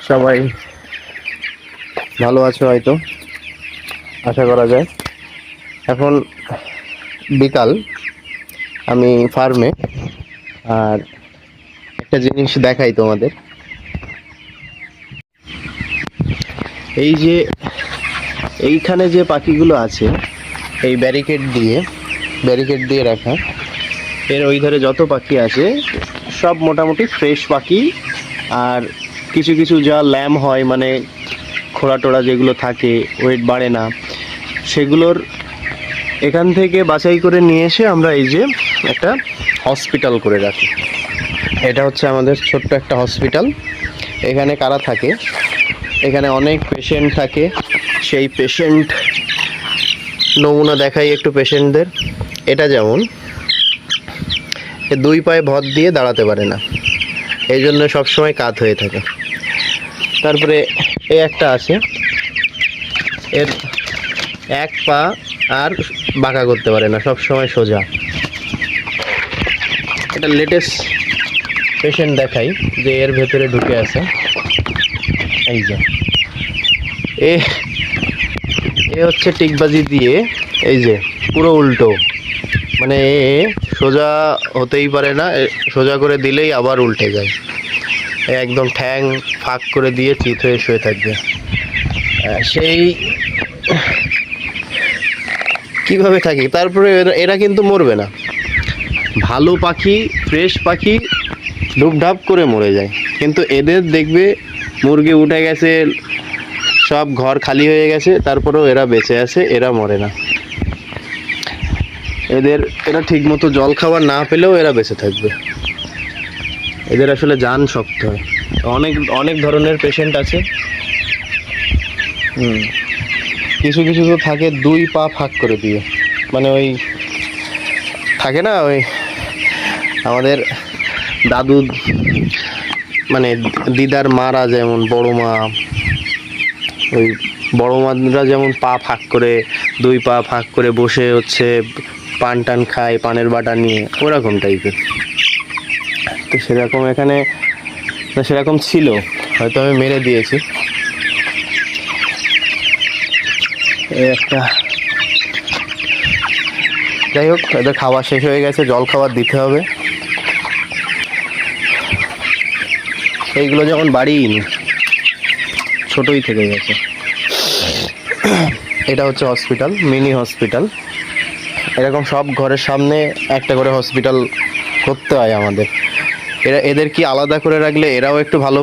সবাই ভালো আছো হয়তো, আশা করা যায়। এখন বিকাল, আমি ফার্মে। আর একটা জিনিস দেখাই তোমাদের। এই যে এইখানে যে পাখিগুলো আছে, এই ব্যারিকেড দিয়ে রাখা, এর ওই ধারে যত পাখি আছে সব মোটামুটি ফ্রেশ পাখি। আর কিছু কিছু যা ল্যাম হয়, মানে খোড়া টোড়া যেগুলো থাকে, ওয়েট বাড়ে না, সেগুলোর এখান থেকে বাছাই করে নিয়ে এসে আমরা এই যে একটা হসপিটাল করে রাখি। এটা হচ্ছে আমাদের ছোট্ট একটা হসপিটাল। এখানে কারা থাকে? এখানে অনেক পেশেন্ট থাকে। সেই পেশেন্ট নমুনা দেখাই একটু পেশেন্টদের। এটা যেমন দুই পায়ে ভর দিয়ে দাঁড়াতে পারে না, এই জন্য সবসময় কাত হয়ে থাকে। তারপরে এই একটা আছে, এর এক পা আর বাঁকা করতে পারে না, সব সময় সোজা। এটা লেটেস্ট পেশেন্ট দেখাই যে এর ভেতরে ঢুকে আছে। এই যে এ হচ্ছে টিকবাজি দিয়ে, এই যে পুরো উল্টো, মানে সোজা হতেই পারে না, সোজা করে দিলেই আবার উল্টে যায়। একদম ঠ্যাং ফাঁক করে দিয়ে চিত হয়ে শুয়ে থাকবে। সেই কিভাবে থাকি। তারপরে এরা কিন্তু মরবে না। ভালো পাখি, ফ্রেশ পাখি ডুবঢাপ করে মরে যায়, কিন্তু এদের দেখবে মুরগি উঠে গেছে, সব ঘর খালি হয়ে গেছে, তারপরেও এরা বেঁচে আছে, এরা মরে না। এরা ঠিক মতো জল খাবার না পেলেও এরা বেঁচে থাকবে। এদের আসলে জান শক্ত হয়। অনেক অনেক ধরনের পেশেন্ট আছে। কিছু কিছু তো থাকে দুই পা ফাঁক করে দিয়ে, মানে ওই থাকে না, ওই আমাদের দাদু, মানে দিদার মারা, যেমন বড় মা, ওই বড় মারা যেমন পা ফাঁক করে, দুই পা ফাঁক করে বসে হচ্ছে পান টান খায়, পানের বাটা নিয়ে, ওরকম টাইপের। তো সেরকম এখানে সেরকম ছিল, হয়তো আমি মেরে দিয়েছি। একটা, যাই হোক, এদের খাওয়া শেষ হয়ে গেছে, জল খাবার দিতে হবে। এইগুলো যেমন বাড়িই নি, ছোটই থেকে গেছে। এটা হচ্ছে হসপিটাল, মিনি হসপিটাল। এরকম সব ঘরের সামনে একটা করে হসপিটাল করতে হয় আমাদের। এদের কি আলাদা করে রাখলে এরাও একটু ভালো